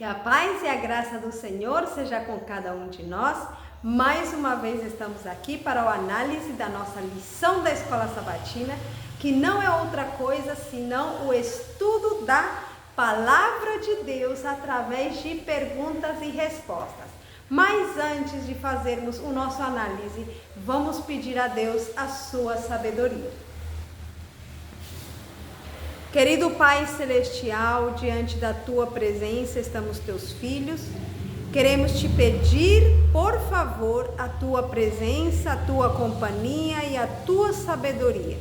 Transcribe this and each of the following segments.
Que a paz e a graça do Senhor seja com cada um de nós. Mais uma vez estamos aqui para a análise da nossa lição da Escola Sabatina, que não é outra coisa senão o estudo da Palavra de Deus através de perguntas e respostas. Mas antes de fazermos o nosso análise, vamos pedir a Deus a sua sabedoria. Querido Pai Celestial, diante da Tua presença estamos Teus filhos. Queremos Te pedir, por favor, a Tua presença, a Tua companhia e a Tua sabedoria.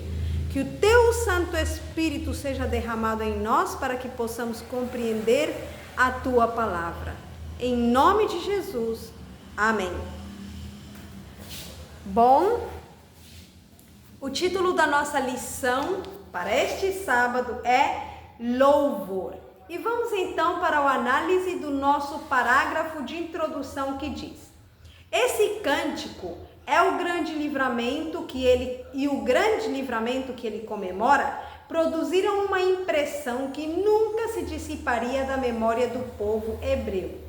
Que o Teu Santo Espírito seja derramado em nós para que possamos compreender a Tua palavra. Em nome de Jesus. Amém. Bom, o título da nossa lição para este sábado é Louvor. E vamos então para a análise do nosso parágrafo de introdução que diz: esse cântico é o grande livramento que ele comemora produziram uma impressão que nunca se dissiparia da memória do povo hebreu.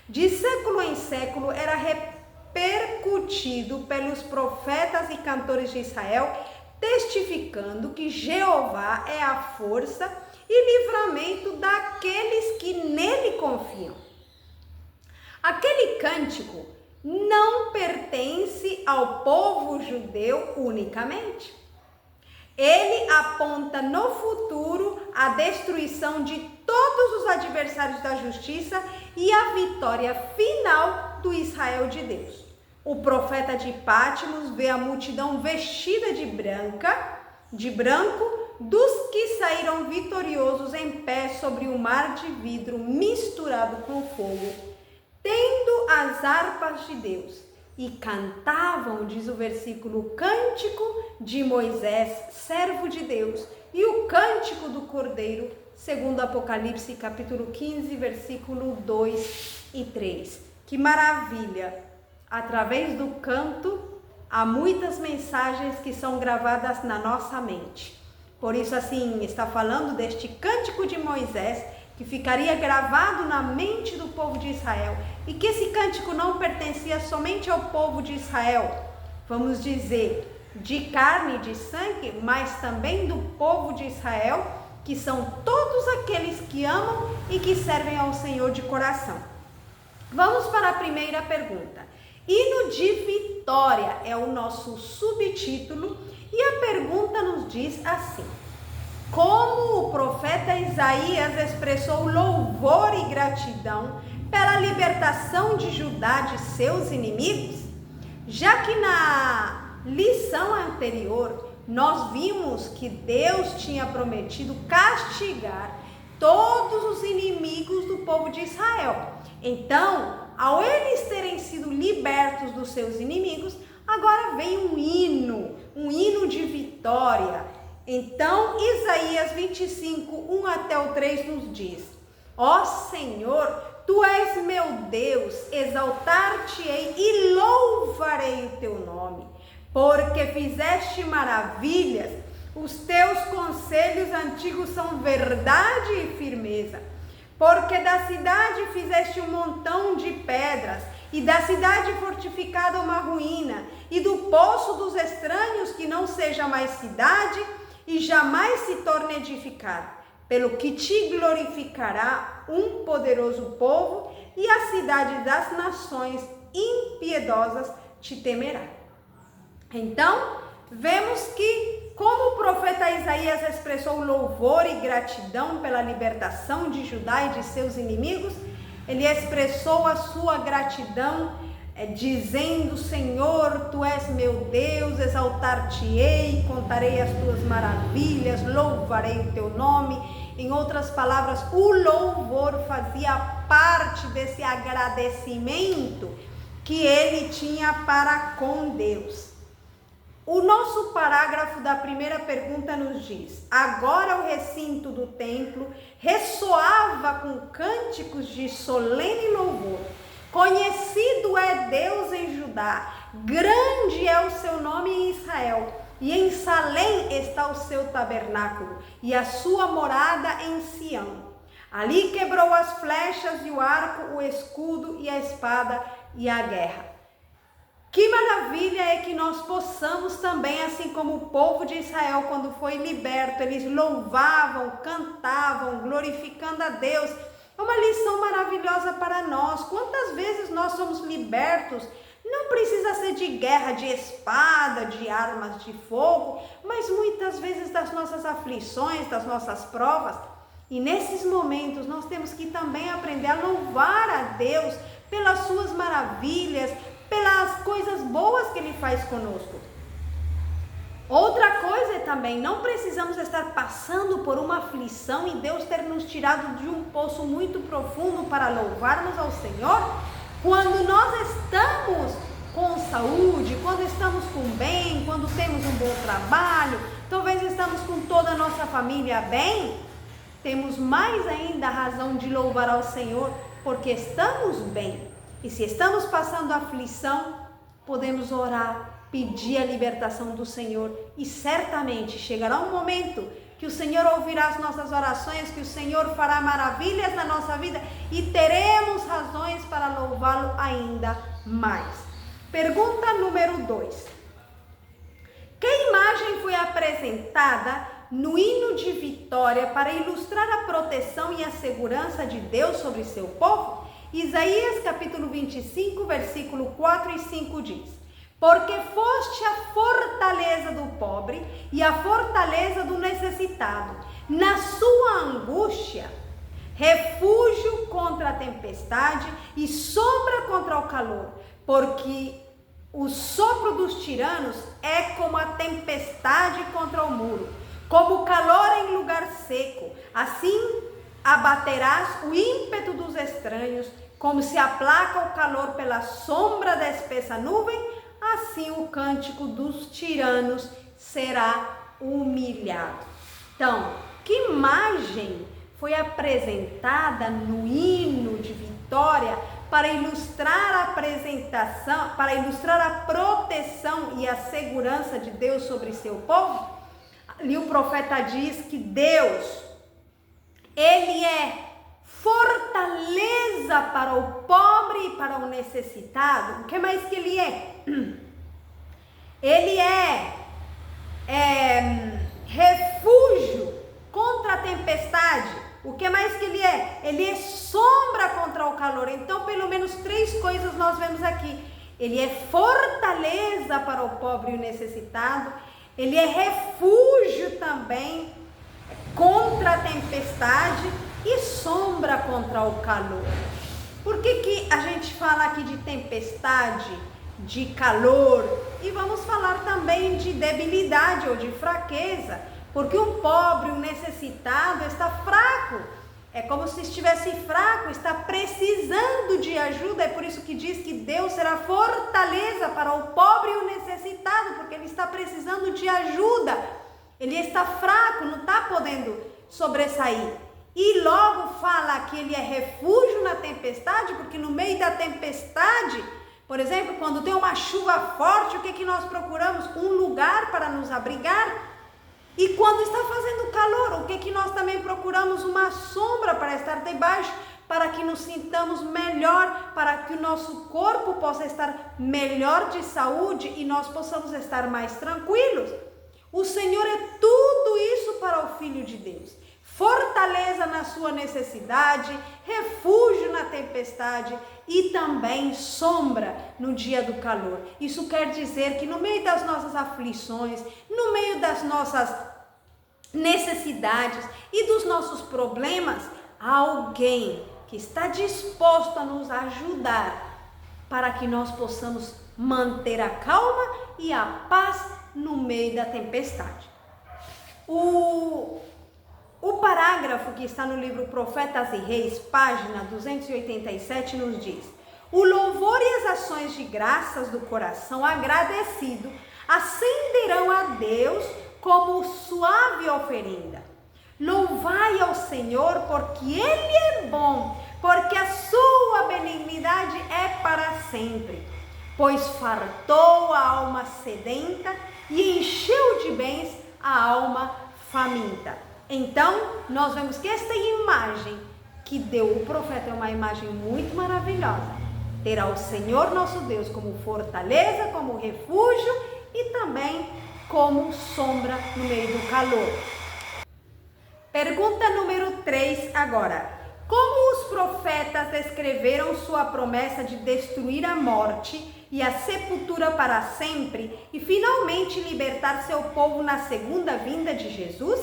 De século em século era repercutido pelos profetas e cantores de Israel, testificando que Jeová é a força e livramento daqueles que nele confiam. Aquele cântico não pertence ao povo judeu unicamente. Ele aponta no futuro a destruição de todos os adversários da justiça e a vitória final do Israel de Deus. O profeta de Pátimos vê a multidão vestida de branco, dos que saíram vitoriosos em pé sobre o mar de vidro misturado com fogo, tendo as harpas de Deus, e cantavam, diz o versículo, o cântico de Moisés, servo de Deus, e o cântico do Cordeiro, segundo Apocalipse capítulo 15, versículo 2 e 3. Que maravilha! Através do canto, há muitas mensagens que são gravadas na nossa mente. Por isso, assim, está falando deste cântico de Moisés, que ficaria gravado na mente do povo de Israel. E que esse cântico não pertencia somente ao povo de Israel, vamos dizer, de carne e de sangue, mas também do povo de Israel, que são todos aqueles que amam e que servem ao Senhor de coração. Vamos para a primeira pergunta. Hino de Vitória é o nosso subtítulo e a pergunta nos diz assim: como o profeta Isaías expressou louvor e gratidão pela libertação de Judá de seus inimigos? Já que na lição anterior nós vimos que Deus tinha prometido castigar todos os inimigos do povo de Israel. Então, ao eles terem sido libertos dos seus inimigos, agora vem um hino de vitória. Então, Isaías 25, 1 até o 3 nos diz: ó Senhor, Tu és meu Deus, exaltar-te-ei e louvarei o Teu nome, porque fizeste maravilhas, os Teus conselhos antigos são verdade e firmeza. Porque da cidade fizeste um montão de pedras, e da cidade fortificada uma ruína, e do poço dos estranhos que não seja mais cidade, e jamais se torne edificado, pelo que te glorificará um poderoso povo, e a cidade das nações impiedosas te temerá. Então, vemos que como o profeta Isaías expressou louvor e gratidão pela libertação de Judá e de seus inimigos, ele expressou a sua gratidão dizendo: Senhor, Tu és meu Deus, exaltar-te-ei, contarei as Tuas maravilhas, louvarei o Teu nome. Em outras palavras, o louvor fazia parte desse agradecimento que ele tinha para com Deus. O nosso parágrafo da primeira pergunta nos diz: agora o recinto do templo ressoava com cânticos de solene louvor. Conhecido é Deus em Judá, grande é o seu nome em Israel, e em Salém está o seu tabernáculo, e a sua morada em Sião. Ali quebrou as flechas e o arco, o escudo e a espada e a guerra. Que maravilha é que nós possamos também, assim como o povo de Israel, quando foi liberto, eles louvavam, cantavam, glorificando a Deus. É uma lição maravilhosa para nós. Quantas vezes nós somos libertos? Não precisa ser de guerra, de espada, de armas de fogo, mas muitas vezes das nossas aflições, das nossas provas. E nesses momentos nós temos que também aprender a louvar a Deus pelas suas maravilhas, pelas coisas boas que Ele faz conosco. Outra coisa é também, não precisamos estar passando por uma aflição e Deus ter nos tirado de um poço muito profundo para louvarmos ao Senhor. Quando nós estamos com saúde, quando estamos com bem, quando temos um bom trabalho, talvez estamos com toda a nossa família bem, temos mais ainda a razão de louvar ao Senhor, porque estamos bem. E se estamos passando aflição, podemos orar, pedir a libertação do Senhor, e certamente chegará um momento que o Senhor ouvirá as nossas orações, que o Senhor fará maravilhas na nossa vida e teremos razões para louvá-lo ainda mais. Pergunta número 2. Que imagem foi apresentada no hino de vitória para ilustrar a proteção e a segurança de Deus sobre seu povo? Isaías capítulo 25, versículo 4 e 5 diz: porque foste a fortaleza do pobre e a fortaleza do necessitado, na sua angústia, refúgio contra a tempestade e sombra contra o calor, porque o sopro dos tiranos é como a tempestade contra o muro, como o calor em lugar seco, assim abaterás o ímpeto dos estranhos, como se aplaca o calor pela sombra da espessa nuvem, assim o cântico dos tiranos será humilhado. Então, que imagem foi apresentada no hino de vitória para ilustrar a apresentação, para ilustrar a proteção e a segurança de Deus sobre seu povo? Ali o profeta diz que Deus, Ele é fortaleza para o pobre e para o necessitado. O que mais que Ele é? Ele é refúgio contra a tempestade. O que mais que Ele é? Ele é sombra contra o calor. Então, pelo menos 3 coisas nós vemos aqui. Ele é fortaleza para o pobre e o necessitado. Ele é refúgio também contra a tempestade e sombra contra o calor. Por que a gente fala aqui de tempestade, de calor? E vamos falar também de debilidade ou de fraqueza, porque um pobre, um necessitado está fraco. É como se estivesse fraco, está precisando de ajuda. É por isso que diz que Deus será fortaleza para o pobre e o necessitado, porque ele está precisando de ajuda. Ele está fraco, não está podendo sobressair. E logo fala que ele é refúgio na tempestade, porque no meio da tempestade, por exemplo, quando tem uma chuva forte, o que nós procuramos? Um lugar para nos abrigar. E quando está fazendo calor, o que nós também procuramos? Uma sombra para estar debaixo, para que nos sintamos melhor, para que o nosso corpo possa estar melhor de saúde e nós possamos estar mais tranquilos. O Senhor é tudo isso para o Filho de Deus. Fortaleza na sua necessidade, refúgio na tempestade e também sombra no dia do calor. Isso quer dizer que no meio das nossas aflições, no meio das nossas necessidades e dos nossos problemas, há alguém que está disposto a nos ajudar para que nós possamos manter a calma e a paz no meio da tempestade. O parágrafo que está no livro Profetas e Reis, página 287, nos diz: o louvor e as ações de graças do coração agradecido ascenderão a Deus como suave oferenda. Louvai ao Senhor, porque Ele é bom, porque a sua benignidade é para sempre. Pois fartou a alma sedenta e encheu de bens a alma faminta. Então, nós vemos que esta imagem que deu o profeta é uma imagem muito maravilhosa. Terá o Senhor nosso Deus como fortaleza, como refúgio e também como sombra no meio do calor. Pergunta número 3 agora. Como os profetas descreveram sua promessa de destruir a morte e a sepultura para sempre e finalmente libertar seu povo na segunda vinda de Jesus?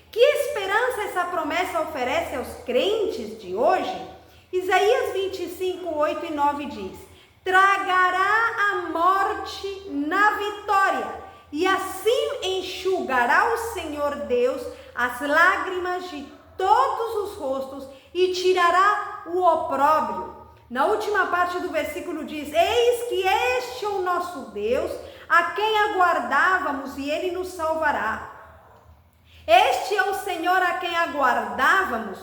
Que esperança essa promessa oferece aos crentes de hoje? Isaías 25, 8 e 9 diz: tragará a morte na vitória, e assim enxugará o Senhor Deus as lágrimas de todos os rostos e tirará o opróbrio. Na última parte do versículo diz: eis que este é o nosso Deus, a quem aguardávamos, e ele nos salvará. Este é o Senhor a quem aguardávamos,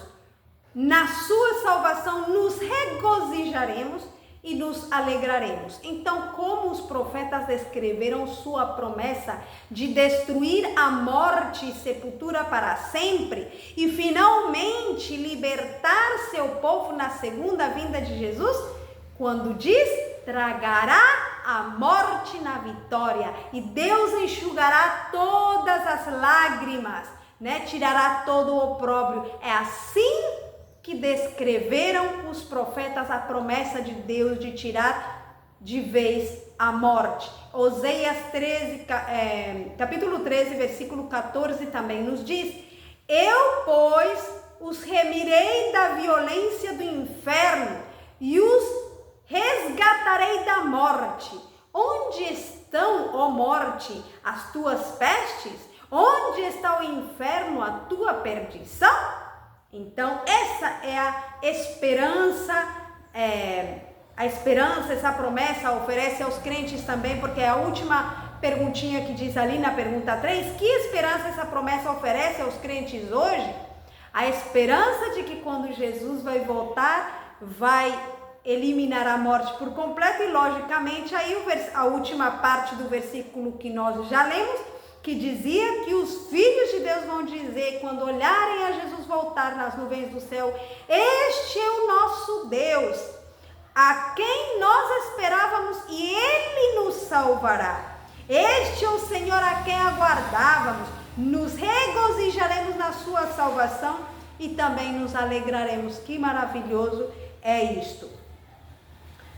na sua salvação nos regozijaremos e nos alegraremos. Então, como os profetas descreveram sua promessa de destruir a morte e sepultura para sempre e finalmente libertar seu povo na segunda vinda de Jesus? Quando diz: tragará a morte na vitória e Deus enxugará todas as lágrimas, né? Tirará todo o opróbrio. É assim que descreveram os profetas a promessa de Deus de tirar de vez a morte. Oséias 13, capítulo 13, versículo 14 também nos diz: eu, pois, os remirei da violência do inferno e os resgatarei da morte. Onde estão, ó morte, as tuas pestes? Onde está o inferno, a tua perdição? Então, essa é a esperança, essa promessa oferece aos crentes também, porque é a última perguntinha que diz ali na pergunta 3, que esperança essa promessa oferece aos crentes hoje? A esperança de que quando Jesus vai voltar, vai eliminar a morte por completo e, logicamente, aí a última parte do versículo que nós já lemos, que dizia que os filhos de Deus vão dizer, quando olharem a Jesus voltar nas nuvens do céu: este é o nosso Deus, a quem nós esperávamos, e Ele nos salvará. Este é o Senhor a quem aguardávamos, nos regozijaremos na sua salvação e também nos alegraremos. Que maravilhoso é isto.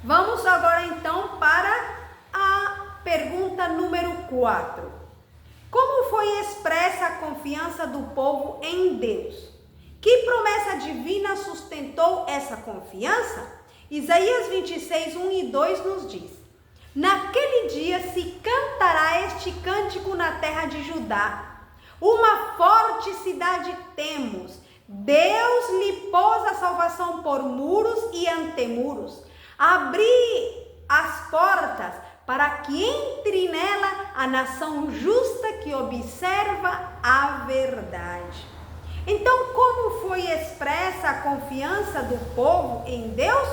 Vamos agora então para a pergunta número 4. Como foi expressa a confiança do povo em Deus? Que promessa divina sustentou essa confiança? Isaías 26, 1 e 2 nos diz: naquele dia se cantará este cântico na terra de Judá. Uma forte cidade temos. Deus lhe pôs a salvação por muros e antemuros. Abri as portas para que entre nela a nação justa que observa a verdade. Então, como foi expressa a confiança do povo em Deus?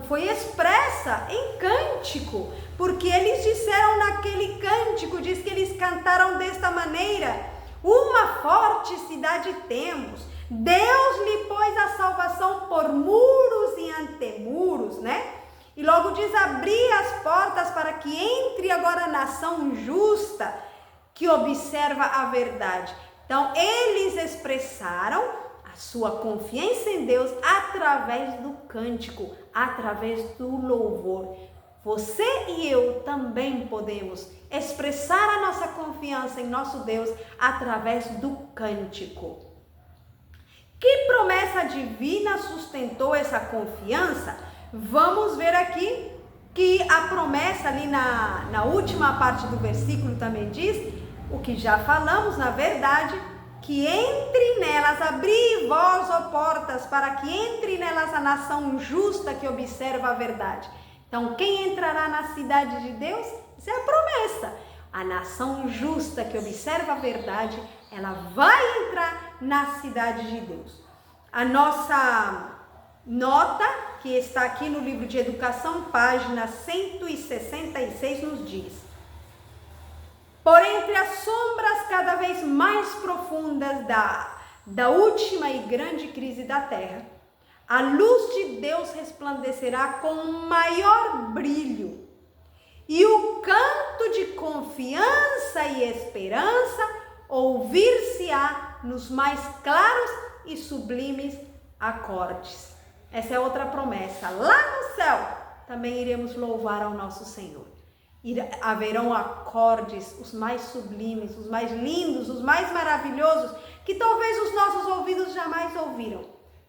Foi expressa em cântico, porque eles disseram naquele cântico, diz que eles cantaram desta maneira: uma forte cidade temos, Deus lhe pôs a salvação por muros e antemuros, né? E logo diz: abrir as portas para que entre agora a nação justa que observa a verdade. Então, eles expressaram a sua confiança em Deus através do cântico, através do louvor. Você e eu também podemos expressar a nossa confiança em nosso Deus através do cântico. Que promessa divina sustentou essa confiança? Vamos ver aqui que a promessa ali na última parte do versículo também diz o que já falamos, na verdade, que entre nelas, abri vós, ó portas, para que entre nelas a nação justa que observa a verdade. Então, quem entrará na cidade de Deus? Isso é a promessa. A nação justa que observa a verdade, ela vai entrar na cidade de Deus. A nossa nota, que está aqui no livro de Educação, página 166, nos diz: por entre as sombras cada vez mais profundas da última e grande crise da terra, a luz de Deus resplandecerá com maior brilho, e o canto de confiança e esperança ouvir-se-á nos mais claros e sublimes acordes. Essa é outra promessa. Lá no céu também iremos louvar ao nosso Senhor. Haverão acordes, os mais sublimes, os mais lindos, os mais maravilhosos, que talvez os nossos ouvidos jamais ouviram.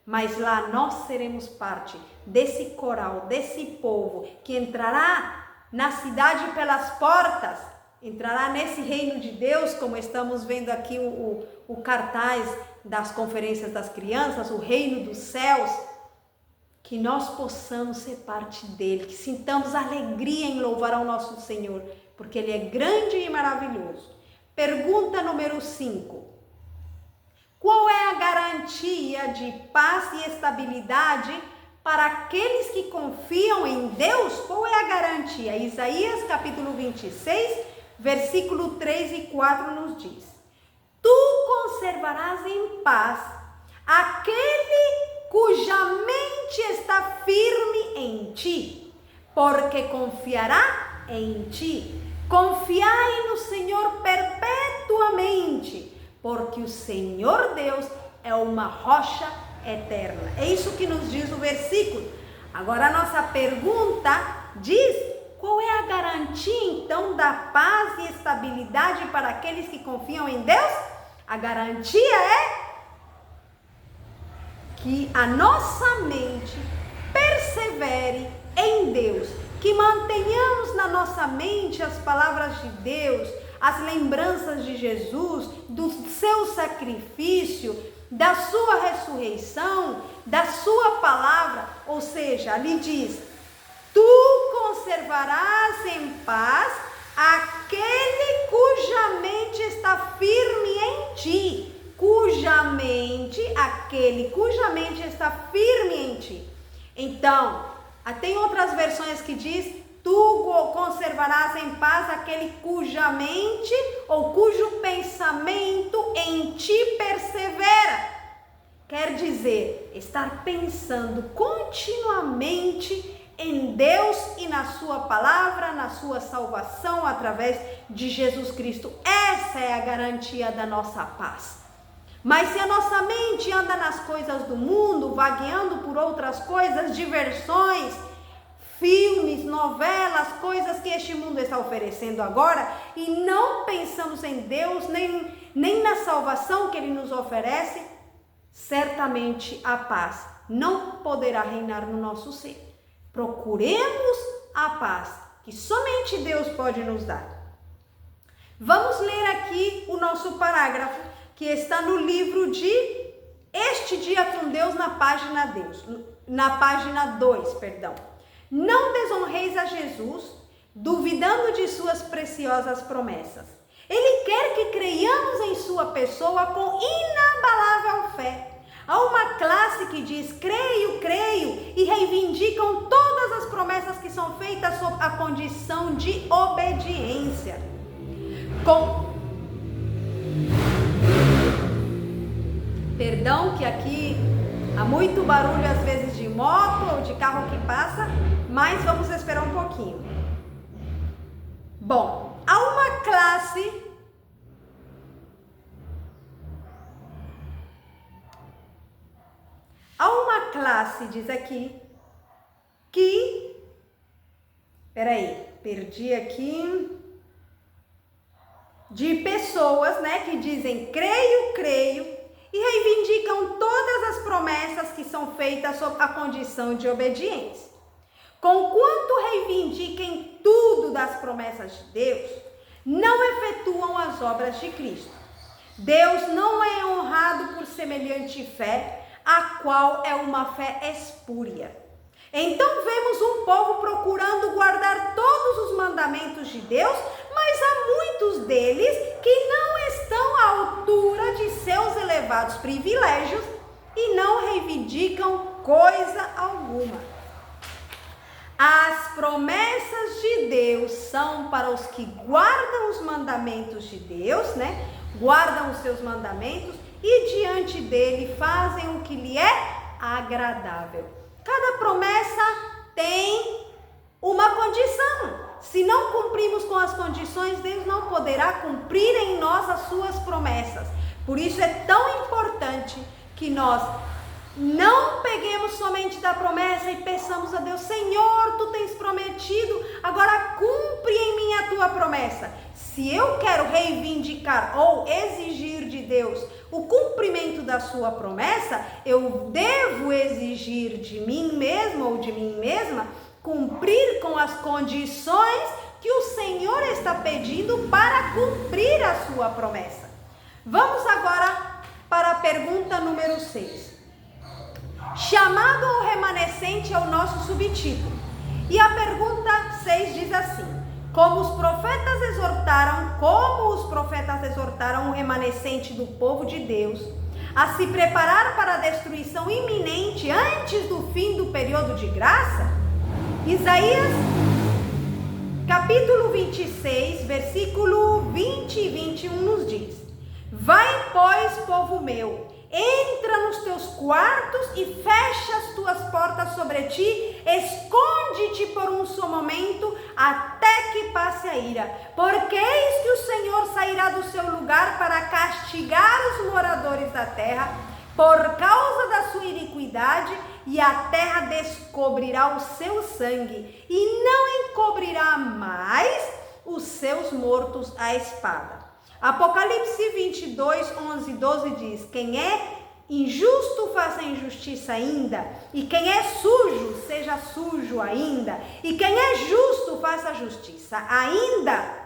Mas lá nós seremos parte desse coral, desse povo que entrará na cidade pelas portas, entrará nesse reino de Deus, como estamos vendo aqui o cartaz das conferências das crianças, o reino dos céus, que nós possamos ser parte dele, que sintamos alegria em louvar ao nosso Senhor, porque ele é grande e maravilhoso. Pergunta número 5. Qual é a garantia de paz e estabilidade para aqueles que confiam em Deus? Qual é a garantia? Isaías capítulo 26, versículo 3 e 4 nos diz: Tu conservarás em paz aquele cuja mente está firme em ti, porque confiará em ti. Confiai no Senhor perpetuamente, porque o Senhor Deus é uma rocha eterna. É isso que nos diz o versículo. Agora a nossa pergunta diz: qual é a garantia então da paz e estabilidade para aqueles que confiam em Deus? A garantia é que a nossa mente persevere em Deus, que mantenhamos na nossa mente as palavras de Deus, as lembranças de Jesus, do seu sacrifício, da sua ressurreição, da sua palavra. Ou seja, ali diz: tu conservarás em paz aquele cuja mente está firme em ti. Aquele cuja mente está firme em ti. Então, tem outras versões que diz: tu conservarás em paz aquele cuja mente ou cujo pensamento em ti persevera. Quer dizer, estar pensando continuamente em Deus e na sua palavra, na sua salvação através de Jesus Cristo. Essa é a garantia da nossa paz. Mas se a nossa mente anda nas coisas do mundo, vagueando por outras coisas, diversões, filmes, novelas, coisas que este mundo está oferecendo agora, e não pensamos em Deus, nem na salvação que Ele nos oferece, certamente a paz não poderá reinar no nosso ser. Procuremos a paz que somente Deus pode nos dar. Vamos ler aqui o nosso parágrafo, que está no livro de Este Dia com Deus, na página 2, perdão. Não desonreis a Jesus, duvidando de suas preciosas promessas. Ele quer que creiamos em sua pessoa com inabalável fé. Há uma classe que diz: creio, creio, e reivindicam todas as promessas que são feitas sob a condição de obediência. Perdão que aqui há muito barulho às vezes de moto ou de carro que passa, mas vamos esperar um pouquinho. Bom, há uma classe, diz aqui, que... perdi aqui... de pessoas, né, que dizem creio, creio, e reivindicam todas as promessas que são feitas sob a condição de obediência. Conquanto reivindiquem tudo das promessas de Deus, não efetuam as obras de Cristo. Deus não é honrado por semelhante fé, a qual é uma fé espúria. Então vemos um povo procurando guardar todos os mandamentos de Deus, mas há muitos deles que não estão à altura de seus elevados privilégios e não reivindicam coisa alguma. As promessas de Deus são para os que guardam os mandamentos de Deus, né? Guardam os seus mandamentos e diante dele fazem o que lhe é agradável. Cada promessa tem uma condição. Se não cumprimos com as condições, Deus não poderá cumprir em nós as suas promessas. Por isso é tão importante que nós não peguemos somente da promessa e peçamos a Deus: Senhor, tu tens prometido, agora cumpre em mim a tua promessa. Se eu quero reivindicar ou exigir de Deus o cumprimento da sua promessa, eu devo exigir de mim mesmo ou de mim mesma cumprir com as condições que o Senhor está pedindo para cumprir a sua promessa. Vamos agora para a pergunta número 6. Chamado ou remanescente é o nosso subtítulo. E a pergunta 6 diz assim: como os profetas exortaram o remanescente do povo de Deus a se preparar para a destruição iminente antes do fim do período de graça? Isaías, capítulo 26, versículo 20 e 21 nos diz: vai, pois, povo meu, entra nos teus quartos e fecha as tuas portas sobre ti, esconde-te por um só momento, até que passe a ira, porque eis que o Senhor sairá do seu lugar para castigar os moradores da terra, por causa da sua iniquidade, e a terra descobrirá o seu sangue, e não encobrirá mais os seus mortos à espada. Apocalipse 22, 11 e 12 diz: quem é injusto faça injustiça ainda, e quem é sujo seja sujo ainda, e quem é justo faça justiça ainda.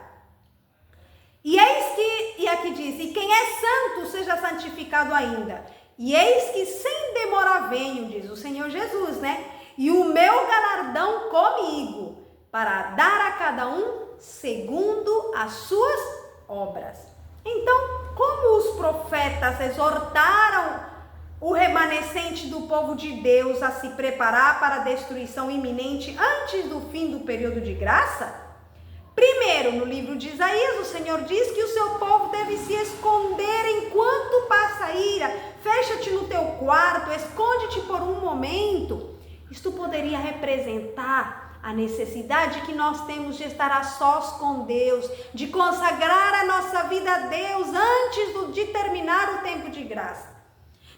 E aqui diz: e quem é santo seja santificado ainda. E eis que sem demora venho, diz o Senhor Jesus, né? E o meu galardão comigo, para dar a cada um segundo as suas obras. Então, como os profetas exortaram o remanescente do povo de Deus a se preparar para a destruição iminente antes do fim do período de graça? Primeiro, no livro de Isaías, o Senhor diz que o seu povo deve se esconder enquanto passa a ira. Fecha-te no teu quarto, esconde-te por um momento. Isto poderia representar a necessidade que nós temos de estar a sós com Deus, de consagrar a nossa vida a Deus antes de terminar o tempo de graça.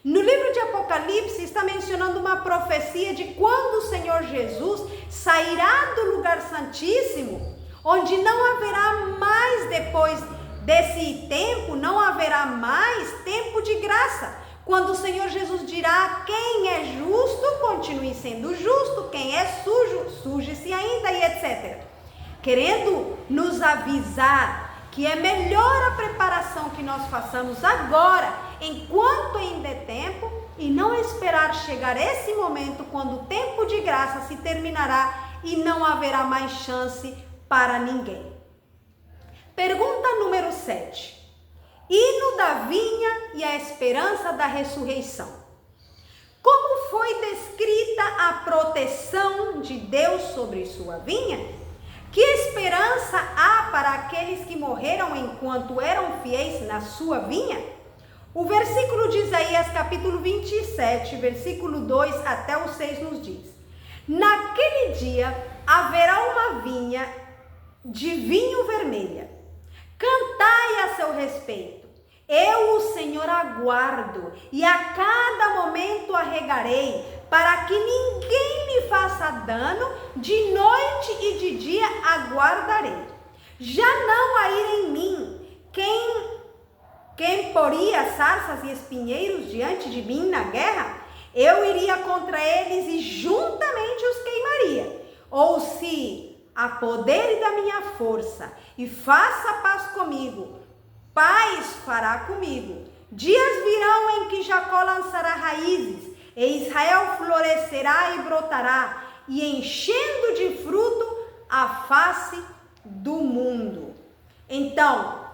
No livro de Apocalipse está mencionando uma profecia de quando o Senhor Jesus sairá do lugar santíssimo, onde não haverá mais, depois desse tempo, não haverá mais tempo de graça. Quando o Senhor Jesus dirá: quem é justo, continue sendo justo, quem é sujo, suje-se ainda, e etc. Querendo nos avisar que é melhor a preparação que nós façamos agora, enquanto ainda é tempo, e não esperar chegar esse momento quando o tempo de graça se terminará e não haverá mais chance para ninguém. Pergunta número 7. Hino da vinha e a esperança da ressurreição. Como foi descrita a proteção de Deus sobre sua vinha? Que esperança há para aqueles que morreram enquanto eram fiéis na sua vinha? O versículo de Isaías, capítulo 27, versículo 2 até o 6 nos diz: naquele dia haverá uma vinha de vinho vermelha. Cantai a seu respeito. Eu, o Senhor, aguardo, e a cada momento a regarei, para que ninguém me faça dano, de noite e de dia aguardarei. Já não há ira em mim. Quem poria sarças e espinheiros diante de mim na guerra? Eu iria contra eles e juntamente os queimaria. Ou se apodere da minha força e faça paz comigo, paz fará comigo. Dias virão em que Jacó lançará raízes, e Israel florescerá e brotará, e enchendo de fruto a face do mundo. Então,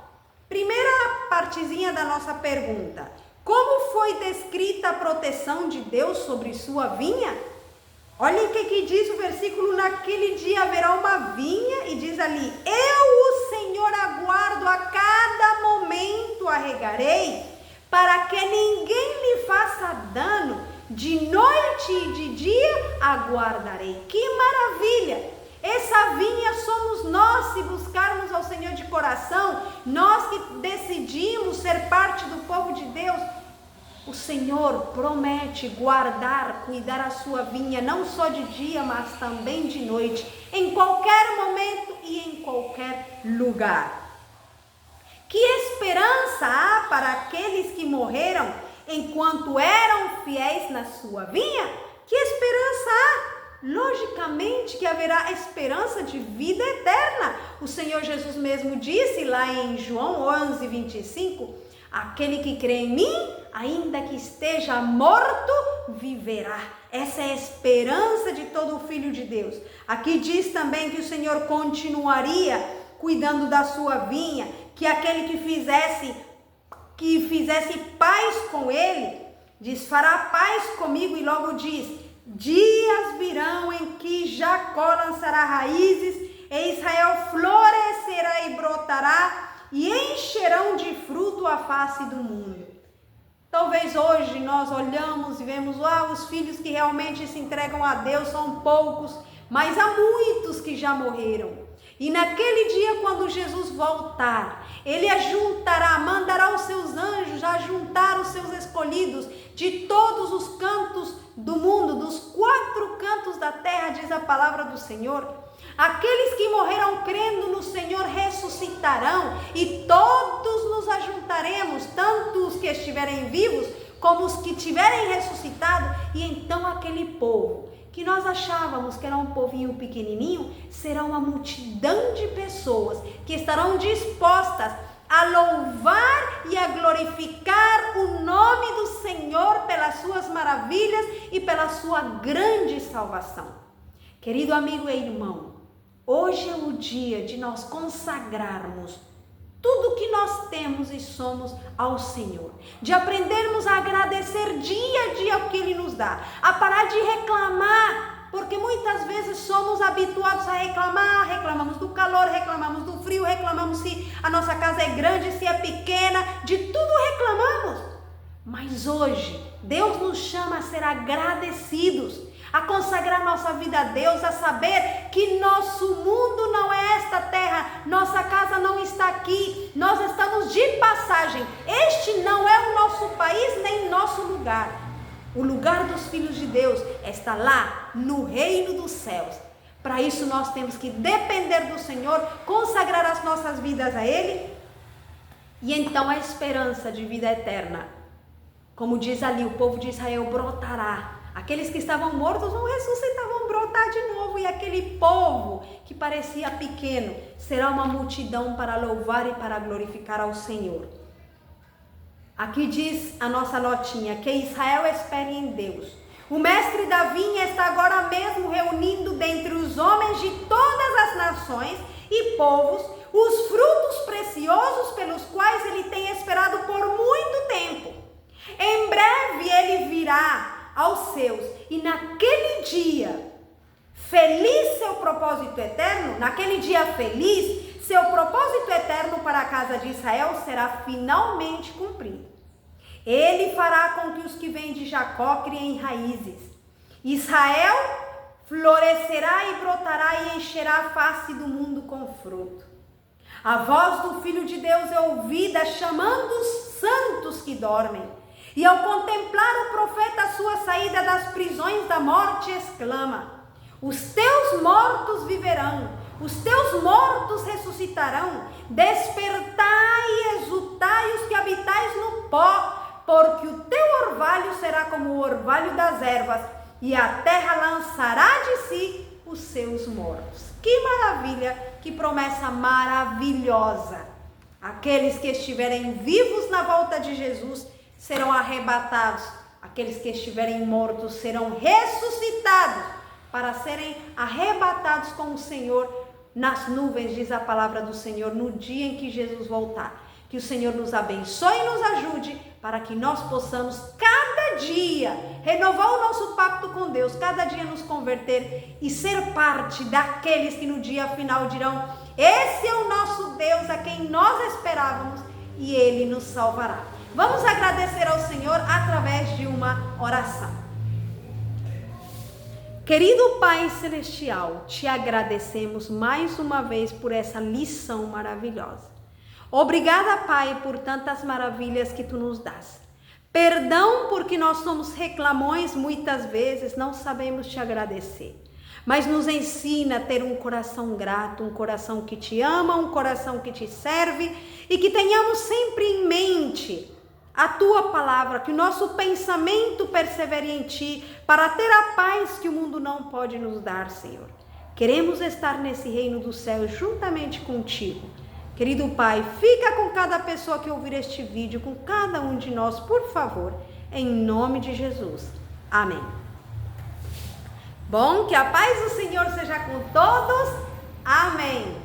primeira partezinha da nossa pergunta: como foi descrita a proteção de Deus sobre sua vinha? Olha o que diz o versículo: naquele dia haverá uma vinha, e diz ali: eu, o Senhor, aguardo, a cada momento a regarei, para que ninguém lhe faça dano, de noite e de dia aguardarei. Que maravilha! Essa vinha somos nós, se buscarmos ao Senhor de coração, nós que decidimos ser parte do povo de Deus. O Senhor promete guardar, cuidar a sua vinha, não só de dia, mas também de noite, em qualquer momento e em qualquer lugar. Que esperança há para aqueles que morreram enquanto eram fiéis na sua vinha? Que esperança há? Logicamente que haverá esperança de vida eterna. O Senhor Jesus mesmo disse lá em João 11:25, aquele que crê em mim, ainda que esteja morto, viverá. Essa é a esperança de todo filho de Deus. Aqui diz também que o Senhor continuaria cuidando da sua vinha, que aquele que fizesse paz com ele, diz, fará paz comigo, e logo diz, dias virão em que Jacó lançará raízes, e Israel florescerá e brotará, e encherão de fruto a face do mundo. Talvez hoje nós olhamos e vemos, os filhos que realmente se entregam a Deus são poucos, mas há muitos que já morreram. E naquele dia, quando Jesus voltar, ele ajuntará, mandará os seus anjos ajuntar os seus escolhidos de todos os cantos do mundo, dos 4 cantos da terra, diz a palavra do Senhor. Aqueles que morreram crendo no Senhor ressuscitarão, e todos nos ajuntaremos, tanto os que estiverem vivos como os que tiverem ressuscitado, e então aquele povo que nós achávamos que era um povinho pequenininho, será uma multidão de pessoas que estarão dispostas a louvar e a glorificar o nome do Senhor pelas suas maravilhas e pela sua grande salvação. Querido amigo e irmão, hoje é o dia de nós consagrarmos tudo que nós temos e somos ao Senhor, de aprendermos a agradecer dia a dia o que Ele nos dá, a parar de reclamar, porque muitas vezes somos habituados a reclamar, reclamamos do calor, reclamamos do frio, reclamamos se a nossa casa é grande, se é pequena, de tudo reclamamos. Mas hoje Deus nos chama a ser agradecidos, a consagrar nossa vida a Deus, a saber que nosso mundo não é esta terra, nossa casa não está aqui, nós estamos de passagem. Este não é o nosso país nem nosso lugar. O lugar dos filhos de Deus está lá no reino dos céus. Para isso nós temos que depender do Senhor, consagrar as nossas vidas a Ele, e então a esperança de vida eterna, como diz ali, o povo de Israel brotará. Aqueles que estavam mortos vão ressuscitar, vão brotar de novo, e aquele povo que parecia pequeno será uma multidão para louvar e para glorificar ao Senhor. Aqui diz a nossa notinha, que Israel espere em Deus. O mestre da vinha está agora mesmo reunindo dentre os homens de todas as nações e povos os frutos preciosos pelos quais ele tem esperado por muito tempo. Em breve ele virá aos seus, e naquele dia feliz seu propósito eterno, naquele dia feliz, seu propósito eterno para a casa de Israel será finalmente cumprido. Ele fará com que os que vêm de Jacó criem raízes. Israel florescerá e brotará e encherá a face do mundo com fruto. A voz do Filho de Deus é ouvida chamando os santos que dormem. E ao contemplar o profeta a sua saída das prisões da morte, exclama: os teus mortos viverão, os teus mortos ressuscitarão. Despertai e exultai os que habitais no pó, porque o teu orvalho será como o orvalho das ervas, e a terra lançará de si os seus mortos. Que maravilha, que promessa maravilhosa! Aqueles que estiverem vivos na volta de Jesus serão arrebatados, aqueles que estiverem mortos serão ressuscitados para serem arrebatados com o Senhor nas nuvens, diz a palavra do Senhor, no dia em que Jesus voltar. Que o Senhor nos abençoe e nos ajude para que nós possamos cada dia renovar o nosso pacto com Deus, cada dia nos converter e ser parte daqueles que no dia final dirão: esse é o nosso Deus a quem nós esperávamos e Ele nos salvará. Vamos agradecer ao Senhor através de uma oração. Querido Pai Celestial, te agradecemos mais uma vez por essa lição maravilhosa. Obrigada, Pai, por tantas maravilhas que tu nos dás. Perdão porque nós somos reclamões, muitas vezes não sabemos te agradecer. Mas nos ensina a ter um coração grato, um coração que te ama, um coração que te serve e que tenhamos sempre em mente a tua palavra, que o nosso pensamento persevere em ti para ter a paz que o mundo não pode nos dar, Senhor. Queremos estar nesse reino do céu juntamente contigo. Querido Pai, fica com cada pessoa que ouvir este vídeo, com cada um de nós, por favor, em nome de Jesus. Amém. Bom, que a paz do Senhor seja com todos. Amém.